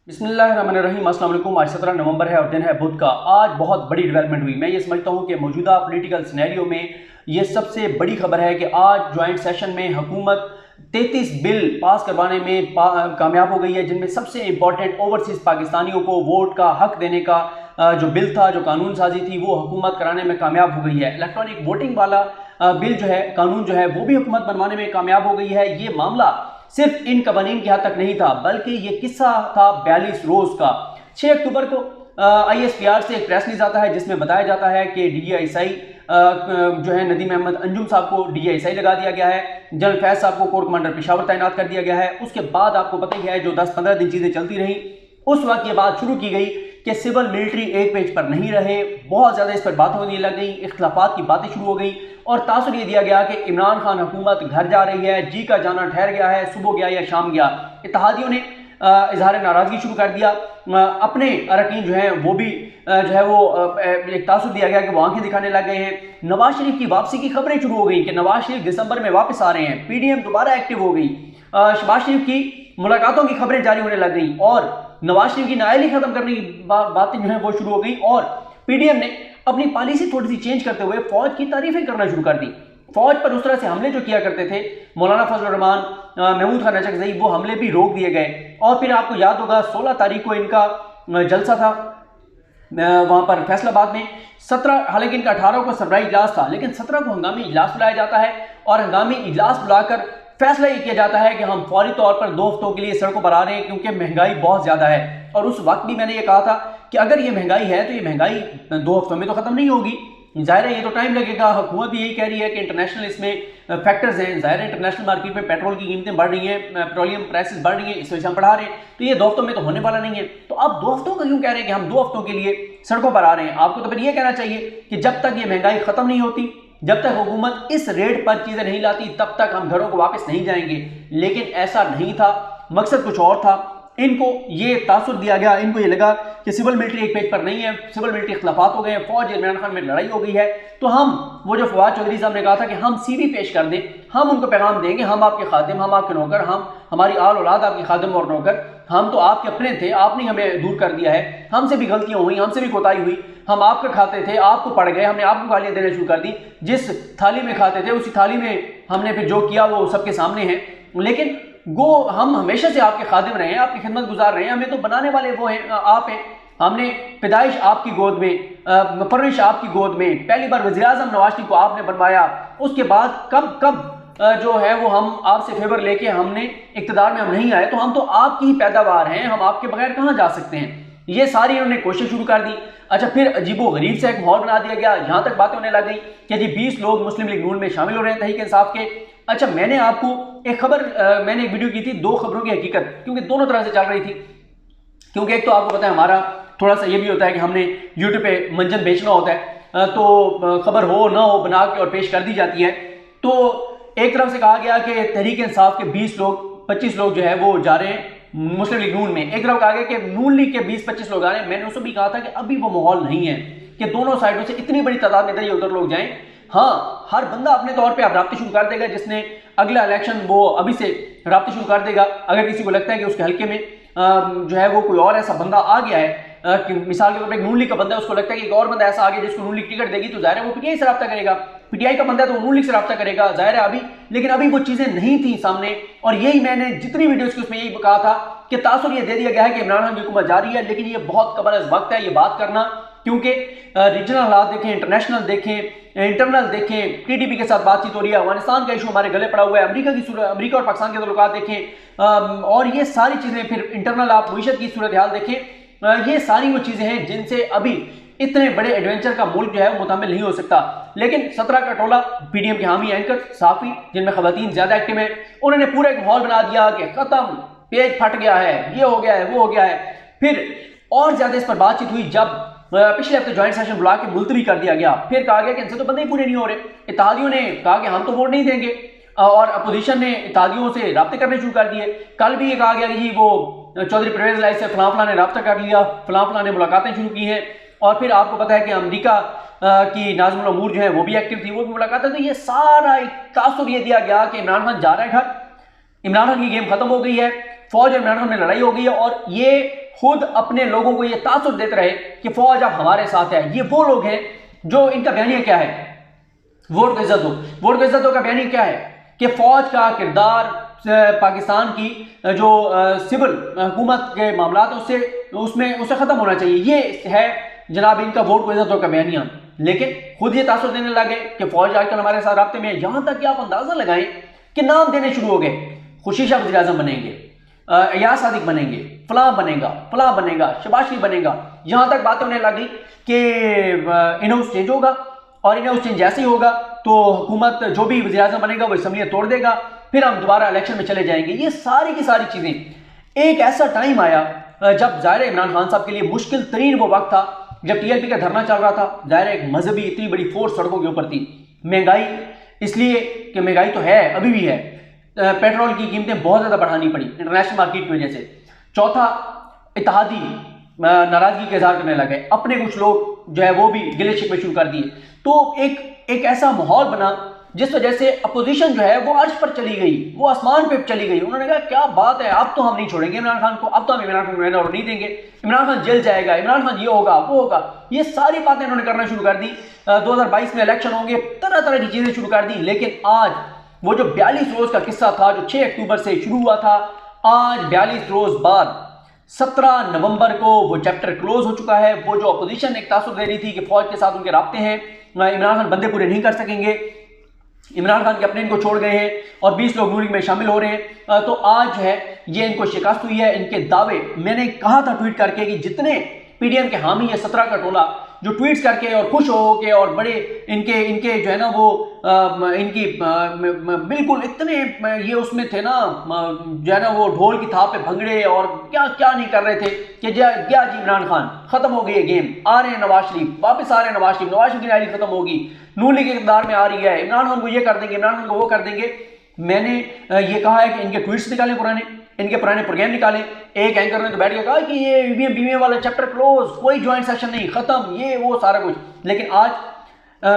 बिस्मिल्लाहिर्रहमानिर्रहीम। अस्सलाम वालेकुम। आज 17 नवंबर है और दिन है बुध का। आज बहुत बड़ी डेवलपमेंट हुई। मैं ये समझता हूँ कि मौजूदा पॉलिटिकल सिनेरियो में ये सबसे बड़ी खबर है कि आज ज्वाइंट सेशन में हुकूमत 33 बिल पास करवाने में कामयाब हो गई है, जिनमें सबसे इंपॉर्टेंट ओवरसीज पाकिस्तानियों को वोट का हक देने का जो बिल था, जो कानून साजी थी, वो हुकूमत कराने में कामयाब हो गई है। इलेक्ट्रॉनिक वोटिंग वाला बिल जो है, कानून जो है, वो भी हुकूमत बनवाने में कामयाब हो गई है। ये मामला सिर्फ इन कवानीन की हद तक नहीं था, बल्कि ये किस्सा था 42 रोज का। 6 अक्टूबर को ISPR से एक प्रेस रिलीज आता है जिसमें बताया जाता है कि DGI जो है नदीम अहमद अंजुम साहब को DGI लगा दिया गया है। जनरल फैज साहब को कोर कमांडर पेशावर तैनात कर दिया गया है। उसके बाद आपको पता ही है, जो 10-15 दिन चीजें चलती रही, उस वक्त ये बात शुरू की गई कि सिविल मिलिट्री एक पेज पर नहीं रहे। बहुत ज्यादा इस पर बातें होने लग गई, इख्तलाफात की बातें शुरू हो गई और तासुर ये दिया गया कि इमरान खान हुकूमत घर जा रही है, जी का जाना ठहर गया है, सुबह गया या शाम गया। इत्तेहादियों ने इजहार नाराजगी शुरू कर दिया। अपने अरकान जो हैं वो भी जो है वो एक तासुर दिया गया कि वो आंखें दिखाने लग गए हैं। नवाज शरीफ की वापसी की खबरें शुरू हो गई कि नवाज शरीफ दिसंबर में वापस आ रहे हैं। PDM दोबारा एक्टिव हो गई। शहबाज शरीफ की मुलाकातों की खबरें जारी होने लग गई और नवाज शरीफ की नाअहली खत्म करने की बातें जो है वो शुरू हो गई। और PDM ने अपनी पॉलिसी थोड़ी सी चेंज करते हुए फौज की तारीफें करना शुरू कर दी। फौज पर उस तरह से हमले जो किया करते थे मौलाना फजल रहमान, महमूद खान नचकजई, वो हमले भी रोक दिए गए। और फिर आपको याद होगा 16 तारीख को इनका जलसा था वहां पर फैसलाबाद में। 17, हालांकि इनका 18 को सरबराही इजलास था, लेकिन 17 को हंगामी इजलास बुलाया जाता है और हंगामी इजलास बुलाकर फैसला ये किया जाता है कि हम फौरी तौर पर 2 हफ्तों के लिए सड़कों पर आ रहे हैं, क्योंकि महंगाई बहुत ज्यादा है। और उस वक्त भी मैंने ये कहा था कि अगर ये महंगाई है तो ये महंगाई 2 हफ्तों में तो खत्म नहीं होगी, जाहिर है ये तो टाइम लगेगा। हुकूमत भी यही कह रही है कि इंटरनेशनल इसमें फैक्टर्स हैं, जाहिर है इंटरनेशनल मार्केट में पेट्रोल की कीमतें बढ़ रही हैं, पेट्रोलियम प्राइसेस बढ़ रही हैं, इस वजह से हम बढ़ा रहे हैं, तो ये 2 हफ्तों में तो होने वाला नहीं है। तो अब 2 हफ्तों का क्यों कह रहे हैं कि हम 2 हफ्तों के लिए सड़कों पर आ रहे हैं? आपको तो फिर ये कहना चाहिए कि जब तक ये महंगाई खत्म नहीं होती, जब तक हुकूमत इस रेट पर चीजें नहीं लाती, तब तक हम घरों को वापस नहीं जाएंगे। लेकिन ऐसा नहीं था, मकसद कुछ और था। इनको ये तासुर दिया गया, इनको ये लगा कि सिविल मिलिट्री एक पेज पर नहीं है, सिविल मिलिट्री इख्तलाफात हो गए हैं, फौज इमरान खान में लड़ाई हो गई है, तो हम वो जो फवाद चौधरी साहब ने कहा था कि हम CV पेश कर दें, हम उनको पैगाम देंगे, हम आपके खादिम, हम आपके नौकर, हम हमारी आल औलाद आपकी खादिम और नौकर, हम तो आपके अपने थे, आपने हमें दूर कर दिया है, हमसे भी गलतियां हुई, हमसे भी कोताही हुई, हम आपका खाते थे, आपको पड़ गए, हमने आपको गालियां देना शुरू कर दी, जिस थाली में खाते थे उसी थाली में हमने फिर जो किया वो सबके सामने है। लेकिन हम हमेशा से आपके खादिम रहे हैं, आपकी खिदमत गुजार रहे हैं, हमें तो बनाने वाले वो हैं, आप हैं। हमने पैदाइश आपकी गोद में, परवरिश आपकी गोद में, पहली बार वज़ीर आज़म नवाज शरीफ को आपने बनवाया, उसके बाद कब जो है वो हम आपसे फेवर लेके हमने इक़्तिदार में हम नहीं आए, तो हम तो आपकी ही पैदावार हैं, हम आपके बगैर कहाँ जा सकते हैं। ये सारी उन्होंने कोशिश शुरू कर दी। अच्छा, फिर अजीबो गरीब से एक माहौल बना दिया गया, यहां तक बातें होने लग गई कि जी 20 लोग मुस्लिम लीग नून में शामिल हो रहे हैं तहरीक इंसाफ के। अच्छा, मैंने आपको एक खबर, मैंने एक वीडियो की थी 2 खबरों की हकीकत, क्योंकि दोनों तरह से चल रही थी। क्योंकि एक तो आपको पता है हमारा थोड़ा सा ये भी होता है कि हमने यूट्यूब पे मंजन बेचना होता है, तो खबर हो ना हो बना के और पेश कर दी जाती है। तो एक तरफ से कहा गया कि तहरीक इंसाफ के 25 लोग जो है वो जा रहे हैं मुस्लिम लीग नून में। एक तरफ कहा गया कि नून लीग के 20-25 लोग आ रहे हैं। मैंने उसको भी कहा था कि अभी वो माहौल नहीं है कि दोनों साइडों से इतनी बड़ी तादाद में इधर या उधर लोग जाएं। हाँ, हर बंदा अपने तौर पे अब राब्ते शुरू कर देगा, जिसने अगला इलेक्शन वो अभी से राब्ते शुरू कर देगा। अगर किसी को लगता है कि उसके हल्के में जो है वो कोई और ऐसा बंदा आ गया है, कि मिसाल के तौर पर एक नून लीग का बंदा है, उसको लगता है कि एक और बंदा ऐसा आ गया जिसको नून लीग टिकट देगी, तो जाहिर है वो PTI से रब्ता करेगा। PTI का बंदा है तो नून लीग से रब्ता करेगा, जाहिर है अभी। लेकिन अभी वो चीजें नहीं थी सामने, और यही मैंने जितनी वीडियोस की उसमें यही कहा था कि तासुर ये दे दिया गया है कि इमरान खान की हुकूमत जारी है, लेकिन ये बहुत कबल अज़ वक्त है ये बात करना, क्योंकि रीजनल हालात देखें, इंटरनेशनल देखें, इंटरनल देखें, TTP के साथ बातचीत हो रही है, अफगानिस्तान का इशू हमारे गले पड़ा हुआ है, अमेरिका और पाकिस्तान के तल्लुकात देखें, और ये सारी चीजें, फिर इंटरनल आप मईशत की सूरत हाल देखें, ये सारी वो चीजें हैं जिनसे अभी इतने बड़े एडवेंचर का मुल्क जो है वो मुतामिल नहीं हो सकता। लेकिन 17 का टोला PDM के हामी एंकर साफी, जिनमें खवातीन ज्यादा एक्टिव है, उन्होंने पूरा एक माहौल बना दिया कि खत्म, पेज फट गया है, ये हो गया है, वो हो गया है। फिर और ज्यादा इस पर बातचीत हुई जब पिछले हफ्ते ज्वाइंट सेशन बुला के मुलतवी कर दिया गया। फिर कहा गया कि इनसे तो बंदे ही पूरे नहीं हो रहे। इत्तेहादियों ने कहा कि हम तो वोट नहीं देंगे, और अपोजिशन ने इत्तेहादियों से राब्ते करने शुरू कर दिए। कल भी ये कहा गया कि जी वो चौधरी परवेज लाई से फलां ने राब्ता कर लिया, फलां ने मुलाकातें शुरू की हैं। और फिर आपको पता है कि अमेरिका की नाज़िमुल अमूर जो है वो भी एक्टिव थी, वो भी मुलाकातें। तो ये सारा एक तासुर ये दिया गया कि इमरान खान जा रहा है घर, इमरान खान की गेम खत्म हो गई है, फौज और इमरान खान में लड़ाई हो गई है, और ये खुद अपने लोगों को ये तासुर देते रहे कि फौज अब हमारे साथ है। ये वो लोग हैं जो, इनका बयानिया क्या है, वोट को इज्जत दो। वोट को इज्जत दो का बयानिया क्या है कि फौज का किरदार पाकिस्तान की जो सिविल हुकूमत के मामला है उससे खत्म होना चाहिए। ये है जनाब इनका वोट को इज्जत दो का बयानिया। लेकिन खुद ये तासुर देने लगे कि फौज आजकल हमारे साथ राब्ते में है। यहां तक कि आप अंदाजा लगाएं कि नाम देने शुरू हो गए, खुशी शाह वज़ीर आज़म बनेंगे, एयाज सादिक बनेंगे, फलां बनेगा, शहबाज शरीफ बनेगा। यहां तक बातें होने लगी कि इन हाउस चेंज होगा और इन हाउस चेंज जैसे ही होगा तो हुकूमत जो भी वज़ीर आज़म बनेगा वो असम्बली तोड़ देगा, फिर हम दोबारा इलेक्शन में चले जाएंगे। ये सारी की सारी चीजें, एक ऐसा टाइम आया जब ज़ाहिर इमरान खान साहब के लिए मुश्किल तरीन वो वक्त था जब टीएलपी का धरना चल रहा था। ज़ाहिर एक मजहबी इतनी बड़ी फोर्स सड़कों के ऊपर थी। महंगाई, इसलिए कि महंगाई तो है, अभी भी है, पेट्रोल की कीमतें बहुत ज़्यादा बढ़ानी पड़ी इंटरनेशनल मार्केट की वजह से। चौथा, इत्तेहादी नाराजगी का इजहार करने लगे, अपने कुछ लोग जो है वो भी गिले शिकवे शुरू कर दिए। तो एक ऐसा माहौल बना जिस वजह से अपोजिशन जो है वो अर्श पर चली गई, वो आसमान पे चली गई। उन्होंने कहा क्या बात है, अब तो हम नहीं छोड़ेंगे इमरान खान को, अब तो हम इमरान खान को रहने और नहीं देंगे, इमरान खान जेल जाएगा, इमरान खान ये होगा वो होगा। ये सारी बातें इन्होंने करना शुरू कर दी। 2022 में इलेक्शन होंगे, तरह तरह की चीजें शुरू कर दी। लेकिन आज वो जो 42 रोज का किस्सा था जो 6 अक्टूबर से शुरू हुआ था, आज 42 रोज बाद 17 नवंबर को वो चैप्टर क्लोज हो चुका है। वो जो अपोजिशन एक तासुर दे रही थी कि फौज के साथ उनके राब्ते हैं, इमरान खान बंदे पूरे नहीं कर सकेंगे, इमरान खान के अपने इनको छोड़ गए हैं और 20 लोग नूरी में शामिल हो रहे हैं, तो आज जो है ये इनको शिकस्त हुई है। इनके दावे, मैंने कहा था ट्वीट करके कि जितने पीडीएम के हामी है 17 का टोला जो ट्वीट्स करके और खुश हो के और बड़े इनके जो है ना वो इनकी बिल्कुल इतने ये उसमें थे ना, जो है ना वो ढोल की थाप पे भंगड़े और क्या क्या नहीं कर रहे थे कि क्या जी इमरान खान खत्म हो गई है गेम, आ रहे हैं नवाज शरीफ, वापस आ रहे हैं नवाज शरीफ की रैली खत्म होगी, नून लीग इक़्तिदार में आ रही है, इमरान खान को ये कर देंगे, इमरान खान को वो कर देंगे। मैंने ये कहा है कि इनके ट्वीट्स निकालें पुराने, इनके पुराने प्रोग्राम निकालें। एक एंकर ने तो बैठ के कहा कि ये ईवीएम बीवीएम वाला चैप्टर क्लोज, कोई ज्वाइंट सेशन नहीं, खत्म, ये वो सारा कुछ। लेकिन आज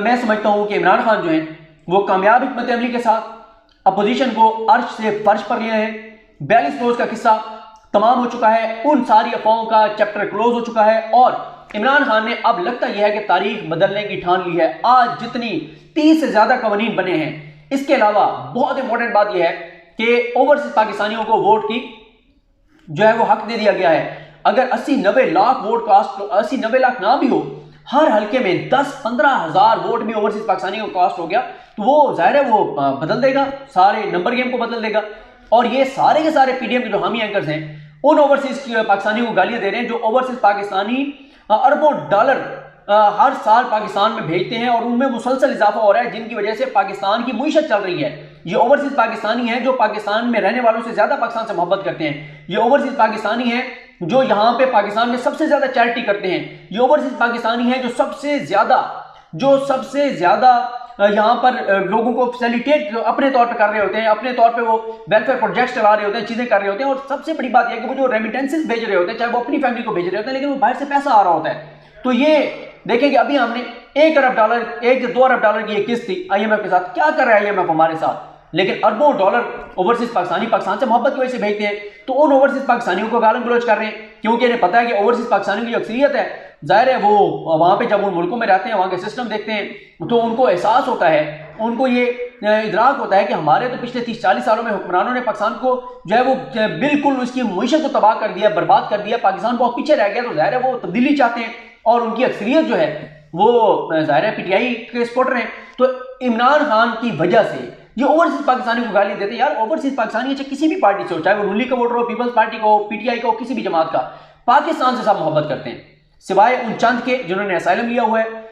मैं समझता हूं कि इमरान खान जो है वो कामयाब हिकमत अमली के साथ अपोजिशन को अर्श से फर्श पर लिए हैं। 42 रोज का किस्सा तमाम हो चुका है, उन सारी अफवाहों का चैप्टर क्लोज हो चुका है और इमरान खान ने अब लगता यह है कि तारीख बदलने की ठान ली है। आज जितनी 30 से ज्यादा कवानीन बने हैं, इसके अलावा बहुत इंपॉर्टेंट बात यह है कि ओवरसीज पाकिस्तानियों को वोट की जो है वो हक दे दिया गया है। अगर 80-90 लाख वोट कास्ट, 80-90 लाख ना भी हो, हर हल्के में 10-15 हजार वोट भी ओवरसीज पाकिस्तानियों को कास्ट हो गया तो वो जाहिर है वो बदल देगा, सारे नंबर गेम को बदल देगा। और ये सारे के सारे पीडीएम के जो हामी एंकर्स हैं उन ओवरसीज पाकिस्तानियों को गालियां दे रहे हैं जो ओवरसीज पाकिस्तानी अरबों डॉलर हर साल पाकिस्तान में भेजते हैं और उनमें मुसलसल इजाफा हो रहा है, जिनकी वजह से पाकिस्तान की मुईशत चल रही है। ये ओवरसीज पाकिस्तानी हैं जो पाकिस्तान में रहने वालों से ज्यादा पाकिस्तान से मोहब्बत करते हैं। ये ओवरसीज पाकिस्तानी हैं जो यहाँ पे पाकिस्तान में सबसे ज्यादा चैरिटी करते हैं। ये ओवरसीज पाकिस्तानी हैं जो सबसे ज्यादा यहाँ पर लोगों को फैसिलिटेट अपने तौर पे कर रहे होते हैं, अपने तौर पे वो वेलफेयर प्रोजेक्ट्स चला रहे होते हैं, चीजें कर रहे होते हैं। और सबसे बड़ी बात यह है कि वो जो रेमिटेंसेस भेज रहे होते हैं, चाहे वो अपनी फैमिली को भेज रहे होते हैं, लेकिन वो बाहर से पैसा आ रहा होता है। तो ये देखें कि अभी हमने 1 अरब डॉलर 1 से 2 अरब डॉलर की एक किस्त थी आईएमएफ के साथ। क्या कर रहा है आईएमएफ हमारे साथ? लेकिन अरबों डॉलर ओवरसीज पाकिस्तान से मोहब्बत की वजह से भेजते हैं, तो उन ओवरसीज पाकिस्तानियों को गालन गलौज कर रहे हैं क्योंकि इन्हें पता है कि ओवरसीज पाकिस्तानियों की जो अक्सरियत है, जाहिर है वो वहां पे जब उन मुल्कों में रहते हैं, वहां के सिस्टम देखते हैं तो उनको एहसास होता है, उनको ये इदराक होता है कि हमारे तो पिछले 30-40 सालों में हुक्मरानों ने पाकिस्तान को जो है वो बिल्कुल उसकी मुईशत को तबाह कर दिया, बर्बाद कर दिया, पाकिस्तान बहुत पीछे रह गया। तो जाहिर है वो तब्दीली चाहते हैं और उनकी अक्सरियत जो है वो जाहिर है पीटीआई के सपोर्टर हैं। तो इमरान खान की वजह से ये ओवरसीज पाकिस्तानी को गाली देते हैं। यार ओवरसीज पाकिस्तानी चाहे किसी भी पार्टी से हो, चाहे वो नून लीग का वोटर हो, पीपल्स पार्टी का हो, पीटीआई का हो, किसी भी जमात का, पाकिस्तान से सब मोहब्बत करते हैं सिवाय उन चंद के जिन्होंने असाइलम लिया हुआ है,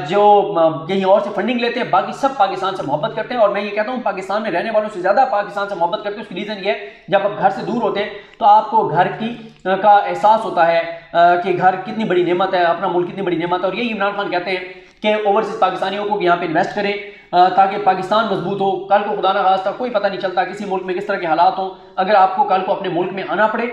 जो कहीं और से फंडिंग लेते हैं। बाकी सब पाकिस्तान से मोहब्बत करते हैं। और मैं ये कहता हूँ पाकिस्तान में रहने वालों से ज्यादा पाकिस्तान से मोहब्बत करते हैं। उसकी रीजन ये है, जब आप घर से दूर होते हैं तो आपको घर की का एहसास होता है कि घर कितनी बड़ी नेमत है, अपना मुल्क कितनी बड़ी नेमत है। और यही इमरान खान कहते हैं कि ओवरसीज पाकिस्तानियों को यहाँ पे इन्वेस्ट करें ताकि पाकिस्तान मजबूत हो। कल को खुदा न खास्ता कोई पता नहीं चलता किसी मुल्क में किस तरह के हालात हों, अगर आपको कल को अपने मुल्क में आना पड़े,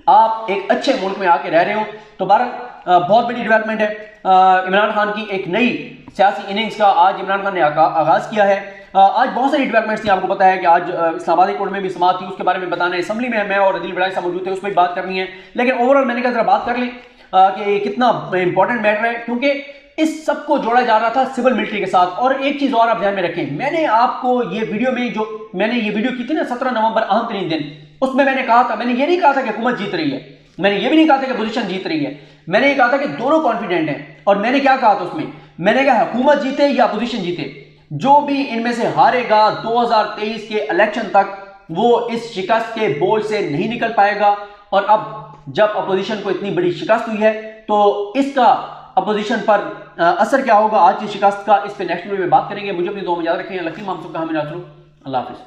आप एक अच्छे मुल्क में आके रह रहे हो तो बहुत बड़ी डेवलपमेंट है। इमरान खान की एक नई सियासी इनिंग्स का आज इमरान खान ने आगाज किया है। आज बहुत सारी डेवलपमेंट्स थी, आपको पता है कि आज इस्लामाबाद कोर्ट में भी समाअत थी, उसके बारे में बताना है। असम्बली में मैं और अदील बड़ाई साहब मौजूद थे, उस पर बात करनी है। लेकिन ओवरऑल मैंने कहा जरा बात कर लें कि कितना इंपॉर्टेंट मैटर है, क्योंकि इस सब को जोड़ा जा रहा था सिविल मिलिट्री के साथ। और एक चीज और आप ध्यान में रखें, मैंने आपको ये वीडियो में जो मैंने ये वीडियो की थी ना 17 नवंबर अहम तरीन दिन, उसमें मैंने कहा था, मैंने ये नहीं कहा था कि हुकूमत जीत रही है, मैंने ये भी नहीं कहा था कि पोजीशन जीत रही है, मैंने ये कहा था कि दोनों कॉन्फिडेंट हैं। और मैंने क्या कहा था उसमें, मैंने कहा हुकूमत जीते या अपोजिशन जीते, जो भी इनमें से हारेगा 2023 के इलेक्शन तक वो इस शिकस्त के बोझ से नहीं निकल पाएगा। और अब जब अपोजिशन को इतनी बड़ी शिकस्त हुई है तो इसका अपोजिशन पर असर क्या होगा आज की शिकस्त का, इस पे नेक्स्ट वीडियो में बात करेंगे। मुझे अपनी दुआ में याद रखें। लकी मामसूम का हमें अल्लाह हाफिज़।